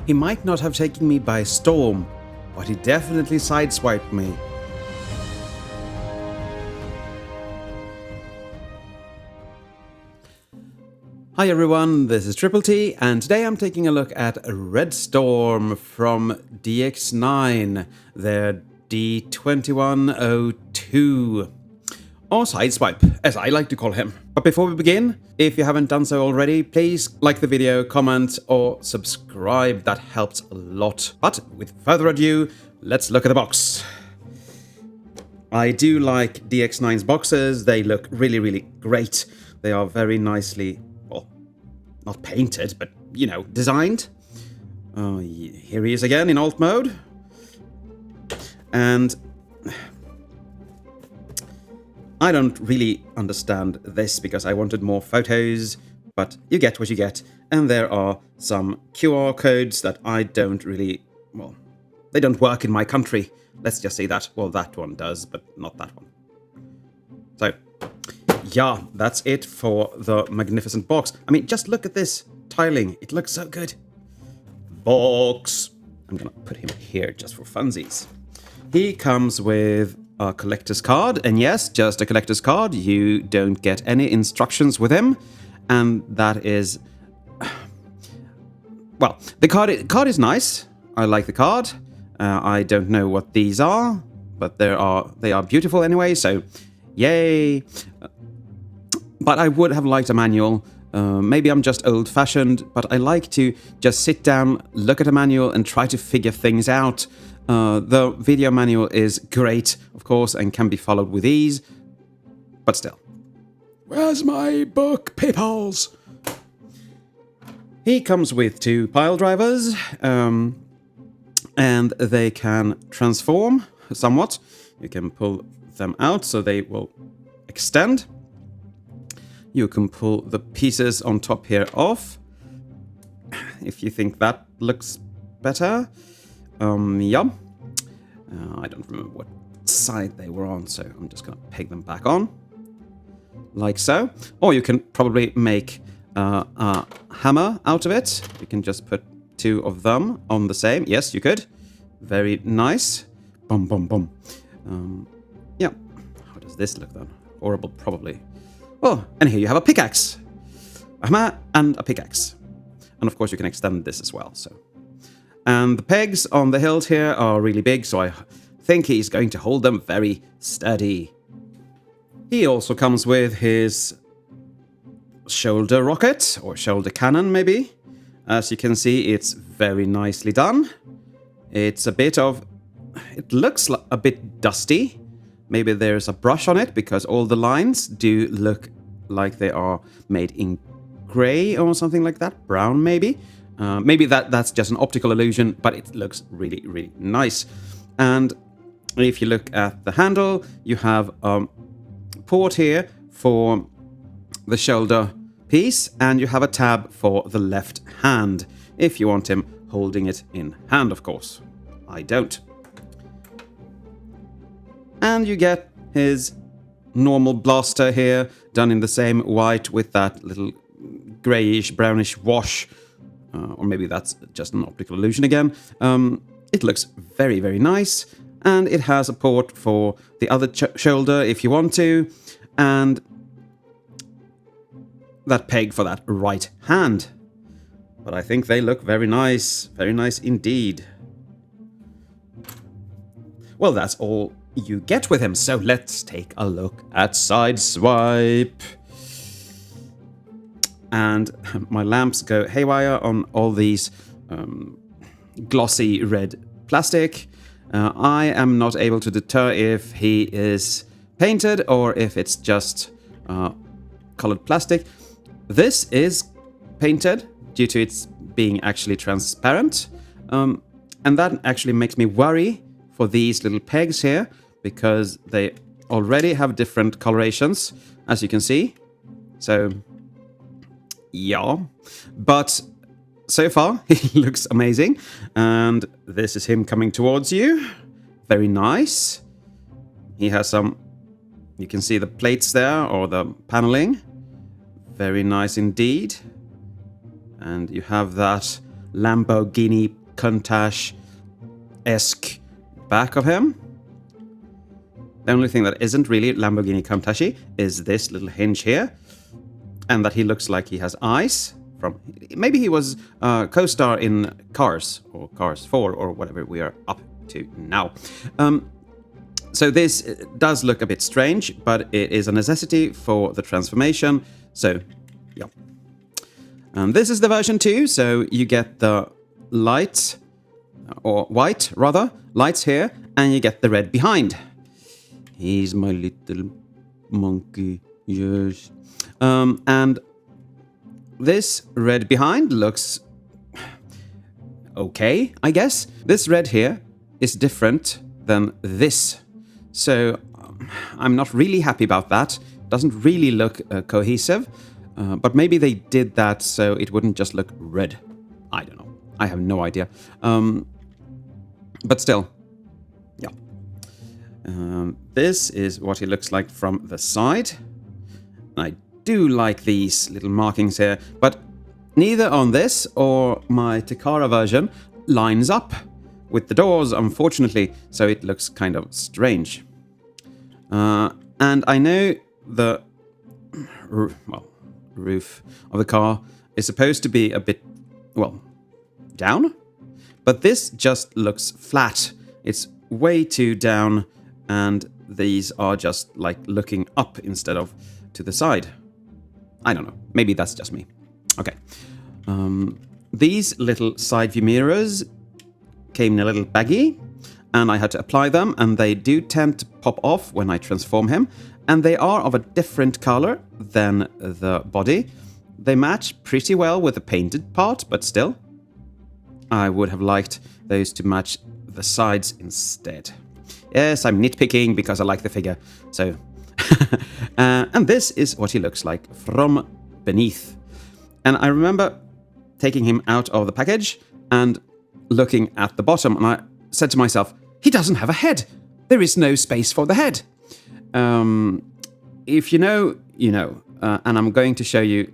He might not have taken me by storm, but he definitely sideswiped me. Hi everyone, this is Triple T, and today I'm taking a look at Red Storm from DX9, their D21-02. Or Sideswipe, as I like to call him. But before we begin, if you haven't done so already, please like the video, comment, or subscribe. That helps a lot. But with further ado, let's look at the box. I do like DX9's boxes. They look really, really great. They are very nicely, well, not painted, but, you know, designed. Here he is again in alt mode. And I don't really understand this because I wanted more photos, but you get what you get. And there are some QR codes that I don't really, well, they don't work in my country. Let's just say that. Well, that one does, but not that one. So, yeah, that's it for the magnificent box. I mean, just look at this tiling. It looks so good. Box. I'm gonna put him here just for funsies. He comes with a collector's card, and yes, just a collector's card. You don't get any instructions with him, and that is, well, the card is nice. I like the card. I don't know what these are, but they are beautiful anyway. So, yay! But I would have liked a manual. Maybe I'm just old-fashioned, but I like to just sit down, look at a manual, and try to figure things out. The video manual is great, of course, and can be followed with ease, but still. Where's my book, peoples? He comes with two pile drivers, and they can transform somewhat. You can pull them out so they will extend. You can pull the pieces on top here off, if you think that looks better. Yeah. I don't remember what side they were on, so I'm just going to peg them back on. Like so. Or you can probably make a hammer out of it. You can just put two of them on the same. Yes, you could. Very nice. Boom, boom, boom. Yeah. How does this look then? Horrible, probably. Oh, and here you have a pickaxe. A hammer and a pickaxe. And of course you can extend this as well, so. And the pegs on the hilt here are really big, so I think he's going to hold them very steady. He also comes with his shoulder rocket, or shoulder cannon maybe. As you can see, it's very nicely done. It's a bit of... it looks a bit dusty. Maybe there's a brush on it, because all the lines do look like they are made in grey or something like that. Brown maybe. Maybe that's just an optical illusion, but it looks really, really nice. And if you look at the handle, you have a port here for the shoulder piece, and you have a tab for the left hand, if you want him holding it in hand, of course. I don't. And you get his normal blaster here, done in the same white with that little greyish, brownish wash. Or maybe that's just an optical illusion again. It looks very, very nice. And it has a port for the other shoulder if you want to. And that peg for that right hand. But I think they look very nice indeed. Well, that's all you get with him. So let's take a look at Sideswipe. And my lamps go haywire on all these glossy red plastic. I am not able to deter if he is painted or if it's just colored plastic. This is painted due to its being actually transparent. And that actually makes me worry for these little pegs here, because they already have different colorations, as you can see. So... yeah, but so far he looks amazing, and this is him coming towards you. Very nice. He has some, you can see the plates there, or the paneling. Very nice indeed. And you have that Lamborghini Countach-esque back of him. The only thing that isn't really Lamborghini Countach-y is this little hinge here, and that he looks like he has eyes. From maybe he was a co-star in Cars or Cars 4 or whatever we are up to now. So this does look a bit strange, but it is a necessity for the transformation. So, yeah. This is the version 2, so you get the light, or white rather, lights here, and you get the red behind. He's my little monkey, yes. And this red behind looks okay, I guess. This red here is different than this. So I'm not really happy about that. Doesn't really look cohesive. But maybe they did that so it wouldn't just look red. I don't know. I have no idea. But still, yeah. This is what he looks like from the side. I do like these little markings here, but neither on this or my Takara version lines up with the doors, unfortunately, so it looks kind of strange. And I know the roof of the car is supposed to be a bit, down, but this just looks flat. It's way too down, and these are just like looking up instead of to the side. I don't know. Maybe that's just me. Okay. These little side view mirrors came in a little baggie, and I had to apply them, and they do tend to pop off when I transform him, and they are of a different color than the body. They match pretty well with the painted part, but still, I would have liked those to match the sides instead. Yes, I'm nitpicking because I like the figure, so... and this is what he looks like from beneath. And I remember taking him out of the package and looking at the bottom, and I said to myself, he doesn't have a head. There is no space for the head. If you know, you know. And I'm going to show you...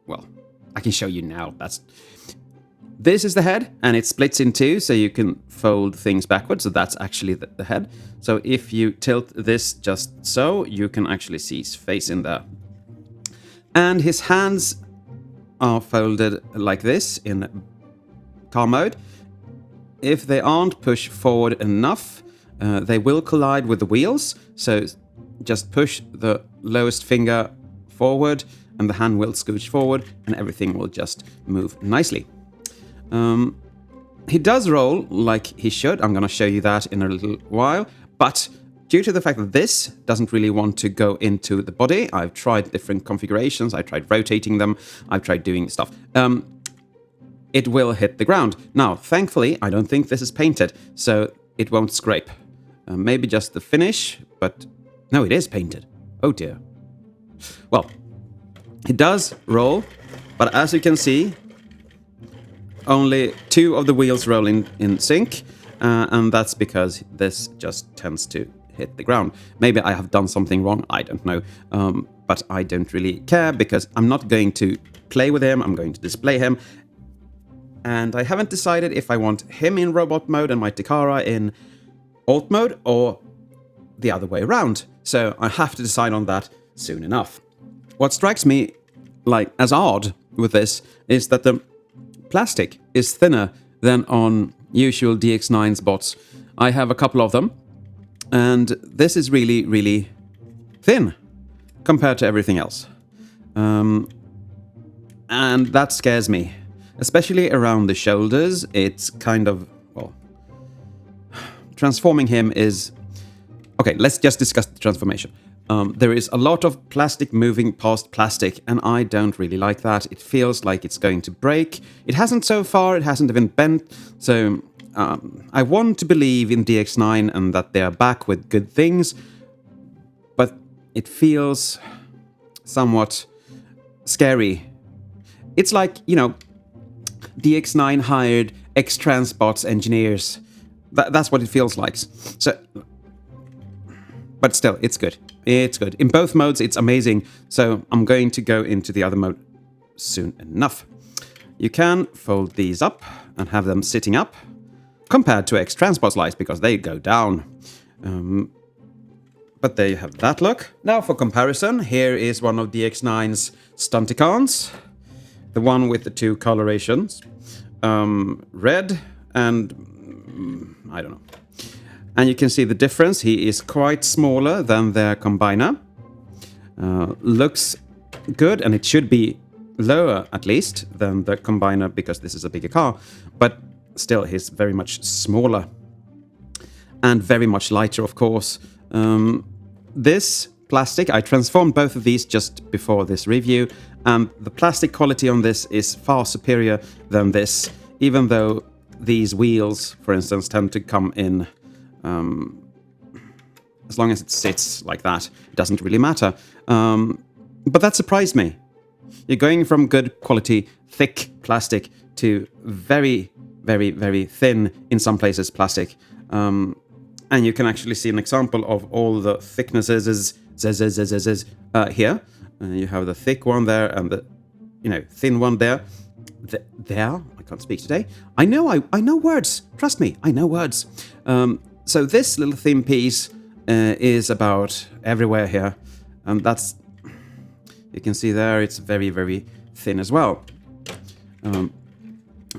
Well, I can show you now. This is the head, and it splits in two, so you can fold things backwards. So that's actually the head. So if you tilt this just so, you can actually see his face in there. And his hands are folded like this in car mode. If they aren't pushed forward enough, they will collide with the wheels. So just push the lowest finger forward, and the hand will scooch forward, and everything will just move nicely. He does roll like he should. I'm going to show you that in a little while. But due to the fact that this doesn't really want to go into the body, I've tried different configurations. I tried rotating them. I've tried doing stuff. It will hit the ground. Now, thankfully, I don't think this is painted, so it won't scrape. Maybe just the finish, but no, it is painted. Oh dear. Well, it does roll, but as you can see, only 2 of the wheels roll in sync, and that's because this just tends to hit the ground. Maybe I have done something wrong, I don't know, but I don't really care because I'm not going to play with him, I'm going to display him, and I haven't decided if I want him in robot mode and my Takara in alt mode or the other way around, so I have to decide on that soon enough. What strikes me as odd with this is that the plastic is thinner than on usual DX9's bots. I have a couple of them, and this is really, really thin compared to everything else. And that scares me, especially around the shoulders. It's kind of, transforming him is... Okay, let's just discuss the transformation. There is a lot of plastic moving past plastic, and I don't really like that. It feels like it's going to break. It hasn't so far, it hasn't even bent, so I want to believe in DX9 and that they are back with good things, but it feels somewhat scary. It's like, DX9 hired ex-Transbots engineers. That's what it feels like. So, but still, it's good. It's good. In both modes, it's amazing. So I'm going to go into the other mode soon enough. You can fold these up and have them sitting up, compared to X-Transport slides, because they go down. But there you have that look. Now for comparison, here is one of DX9's Stunticons. The one with the two colorations. Red and... I don't know. And you can see the difference. He is quite smaller than their combiner. Looks good, and it should be lower, at least, than the combiner, because this is a bigger car. But still, he's very much smaller. And very much lighter, of course. This plastic, I transformed both of these just before this review, and the plastic quality on this is far superior than this, even though these wheels, for instance, tend to come in, as long as it sits like that, it doesn't really matter. But that surprised me. You're going from good quality, thick plastic to very, very, very thin, in some places, plastic. And you can actually see an example of all the thicknesses here. You have the thick one there and the, thin one there. There, I can't speak today. I know words. Trust me, I know words. So this little thin piece is about everywhere here, and that's, you can see there, it's very, very thin as well.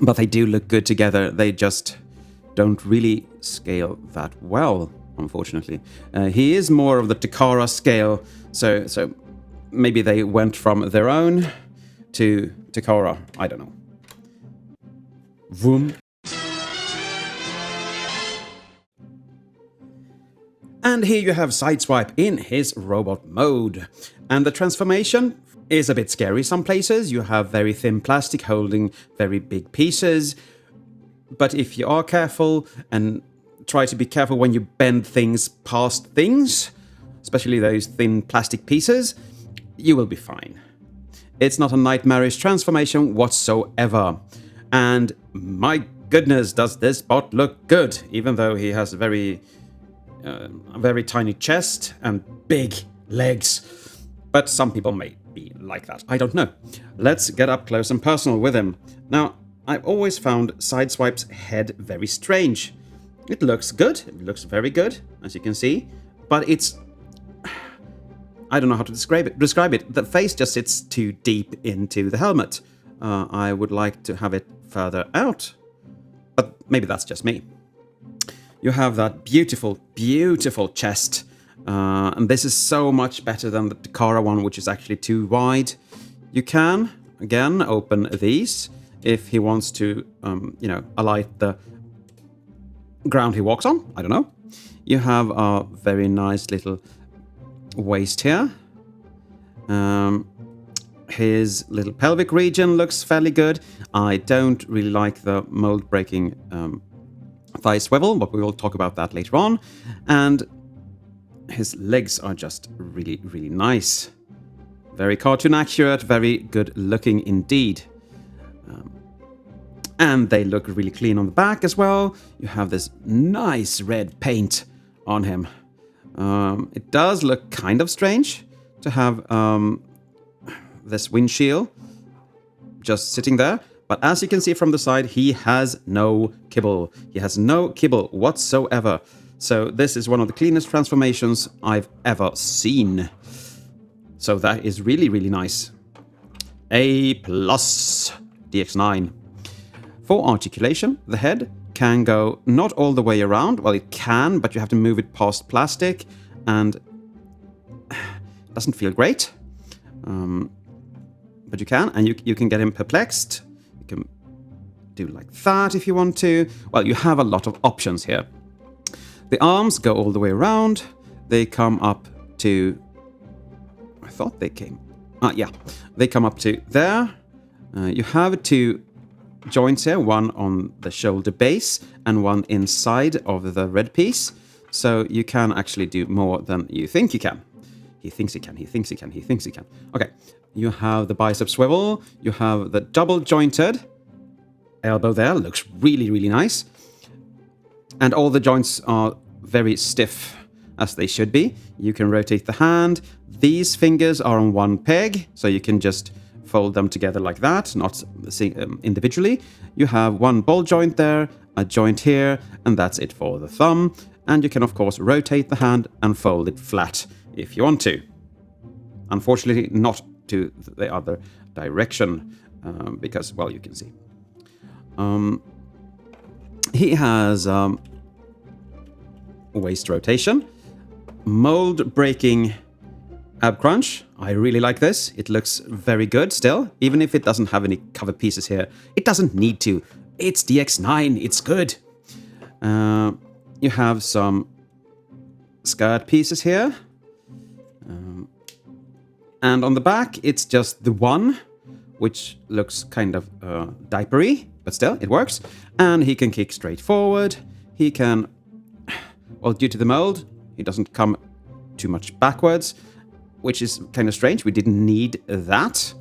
But they do look good together. They just don't really scale that well, unfortunately. He is more of the Takara scale, so maybe they went from their own to Takara. I don't know. Vroom. And here you have Sideswipe in his robot mode. And the transformation is a bit scary some places. You have very thin plastic holding very big pieces. But if you are careful and try to be careful when you bend things past things, especially those thin plastic pieces, you will be fine. It's not a nightmarish transformation whatsoever. And my goodness, does this bot look good, even though he has a very tiny chest and big legs. But some people may be like that. I don't know. Let's get up close and personal with him. Now, I've always found Sideswipe's head very strange. It looks good. It looks very good, as you can see. But it's... I don't know how to describe it. The face just sits too deep into the helmet. I would like to have it further out. But maybe that's just me. You have that beautiful, beautiful chest. And this is so much better than the Takara one, which is actually too wide. You can, again, open these if he wants to, alight the ground he walks on. I don't know. You have a very nice little waist here. His little pelvic region looks fairly good. I don't really like the mold-breaking thigh swivel, but we will talk about that later on. And his legs are just really, really nice. Very cartoon accurate, very good looking indeed. And they look really clean on the back as well. You have this nice red paint on him. It does look kind of strange to have this windshield just sitting there. But as you can see from the side, he has no kibble. He has no kibble whatsoever. So this is one of the cleanest transformations I've ever seen. So that is really, really nice. A+, DX9. For articulation, the head can go not all the way around. Well, it can, but you have to move it past plastic, and it doesn't feel great. But you can, and you can get him perplexed. You can do like that if you want to. Well, you have a lot of options here. The arms go all the way around. They come up to... I thought they came... yeah. They come up to there. You have two joints here, one on the shoulder base and one inside of the red piece. So you can actually do more than you think you can. He thinks he can, he thinks he can, he thinks he can. Okay, you have the bicep swivel. You have the double jointed elbow there. Looks really, really nice. And all the joints are very stiff, as they should be. You can rotate the hand. These fingers are on one peg, so you can just fold them together like that, not individually. You have one ball joint there, a joint here, and that's it for the thumb. And you can, of course, rotate the hand and fold it flat if you want to. Unfortunately, not to the other direction, because, well, you can see. He has waist rotation, mold breaking ab crunch. I really like this. It looks very good still, even if it doesn't have any cover pieces here. It doesn't need to. It's DX9. It's good. You have some skirt pieces here. And on the back, it's just the one, which looks kind of diapery, but still, it works. And he can kick straight forward. He can, well, due to the mold, he doesn't come too much backwards, which is kind of strange. We didn't need that,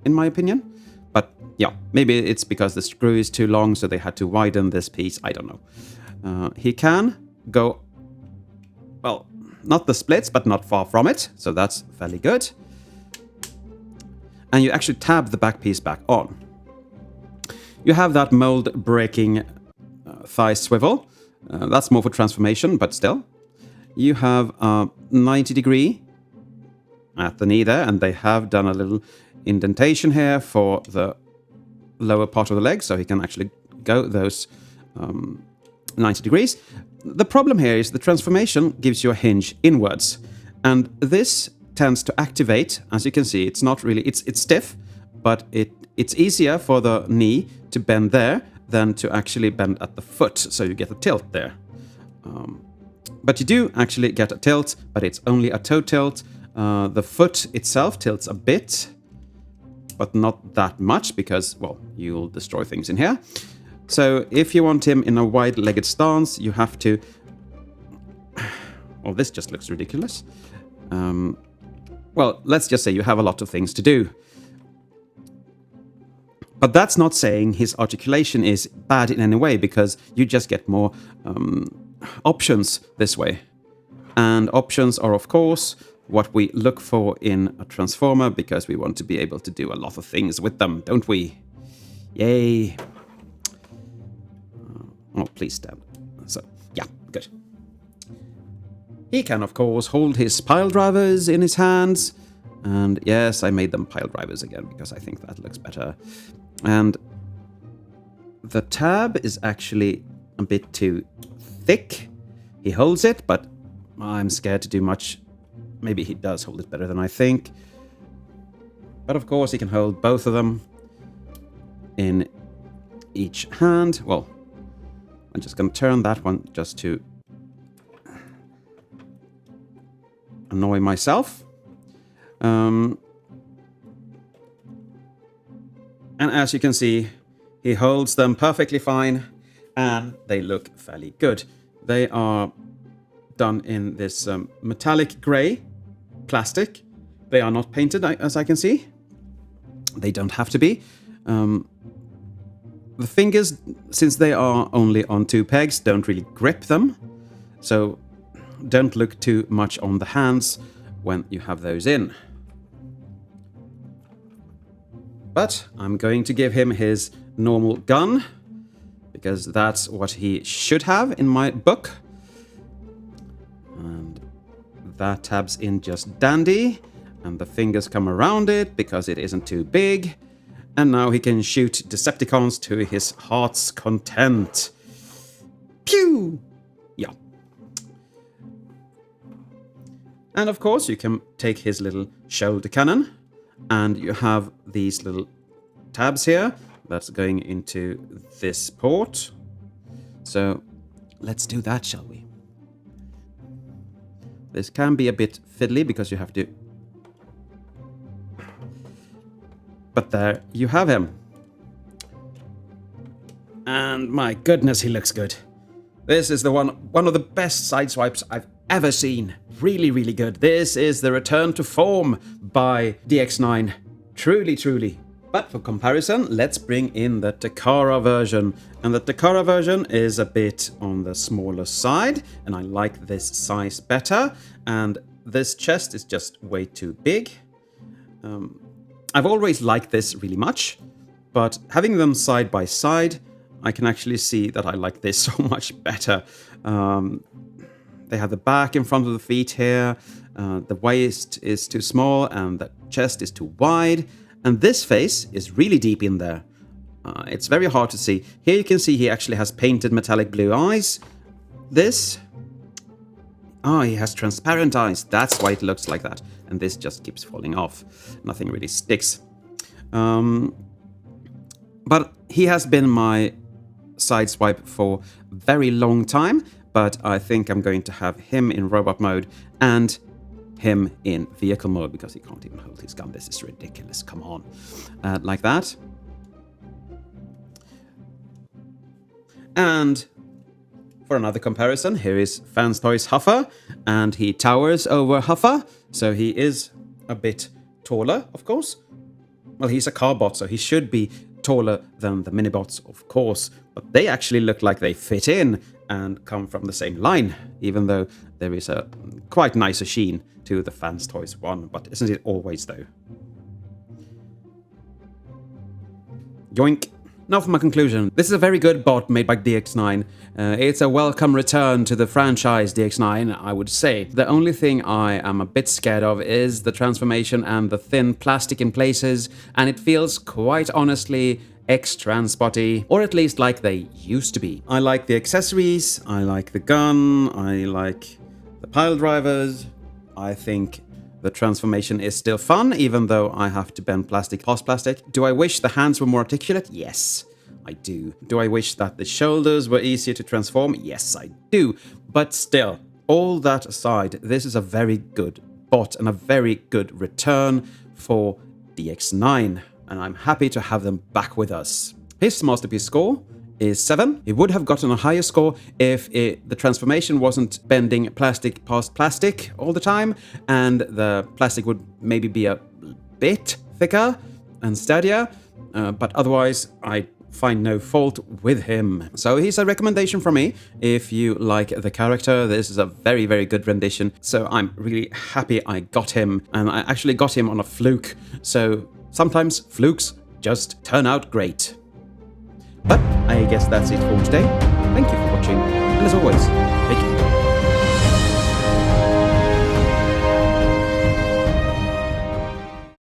in my opinion. But yeah, maybe it's because the screw is too long, so they had to widen this piece. I don't know. He can go, well, not the splits, but not far from it. So that's fairly good. And you actually tab the back piece back on. You have that mold-breaking thigh swivel. That's more for transformation, but still. You have a 90-degree at the knee there, and they have done a little indentation here for the lower part of the leg, so he can actually go those 90 degrees. The problem here is the transformation gives you a hinge inwards, and this tends to activate. As you can see, it's not really, it's stiff, but it's easier for the knee to bend there than to actually bend at the foot, so you get a tilt there. But you do actually get a tilt, but it's only a toe tilt. The foot itself tilts a bit, but not that much because, well, you'll destroy things in here. So if you want him in a wide-legged stance, you have to... Well, this just looks ridiculous. Well, let's just say you have a lot of things to do. But that's not saying his articulation is bad in any way, because you just get more options this way. And options are, of course, what we look for in a transformer, because we want to be able to do a lot of things with them, don't we? Yay. Oh, please stand. So, yeah, good. He can, of course, hold his pile drivers in his hands. And yes, I made them pile drivers again, because I think that looks better. And the tab is actually a bit too thick. He holds it, but I'm scared to do much. Maybe he does hold it better than I think. But of course, he can hold both of them in each hand. Well, I'm just going to turn that one just to annoy myself. And as you can see, he holds them perfectly fine, and they look fairly good. They are done in this metallic grey plastic. They are not painted, as I can see. They don't have to be. The fingers, since they are only on 2 pegs, don't really grip them. So don't look too much on the hands when you have those in. But I'm going to give him his normal gun, because that's what he should have in my book. And that tabs in just dandy, and the fingers come around it because it isn't too big. And now he can shoot Decepticons to his heart's content. Pew! Yeah. And of course, you can take his little shoulder cannon, and you have these little tabs here that's going into this port. So let's do that, shall we? This can be a bit fiddly because you have to... But there you have him. And my goodness, he looks good. This is the one of the best sideswipes I've ever seen. Really, really good. This is the return to form by DX9. Truly, truly. But for comparison, let's bring in the Takara version. And the Takara version is a bit on the smaller side, and I like this size better. And this chest is just way too big. I've always liked this really much, but having them side by side, I can actually see that I like this so much better. They have the back in front of the feet here, the waist is too small and the chest is too wide, and this face is really deep in there. It's very hard to see. Here you can see he actually has painted metallic blue eyes. This... he has transparent eyes. That's why it looks like that. And this just keeps falling off. Nothing really sticks. But he has been my Sideswipe for a very long time. But I think I'm going to have him in robot mode and him in vehicle mode because he can't even hold his gun. This is ridiculous. Come on. Like that. And for another comparison, here is Fans Toys Huffer, and he towers over Huffer, so he is a bit taller, of course. Well, he's a car bot, so he should be taller than the minibots, of course, but they actually look like they fit in and come from the same line, even though there is a quite nicer sheen to the Fans Toys one, but isn't it always, though? Yoink. Now for my conclusion. This is a very good bot made by DX9. It's a welcome return to the franchise DX9, I would say. The only thing I am a bit scared of is the transformation and the thin plastic in places, and it feels quite honestly extra spotty, or at least like they used to be. I like the accessories, I like the gun, I like the pile drivers. I think the transformation is still fun, even though I have to bend plastic past plastic. Do I wish the hands were more articulate? Yes, I do. Do I wish that the shoulders were easier to transform? Yes, I do. But still, all that aside, this is a very good bot and a very good return for DX9, and I'm happy to have them back with us. His masterpiece score is 7. He would have gotten a higher score if the transformation wasn't bending plastic past plastic all the time, and the plastic would maybe be a bit thicker and steadier, but otherwise I find no fault with him. So he's a recommendation from me. If you like the character, this is a very, very good rendition. So I'm really happy I got him, and I actually got him on a fluke. So sometimes flukes just turn out great. But I guess that's it for today. Thank you for watching, and as always, take care.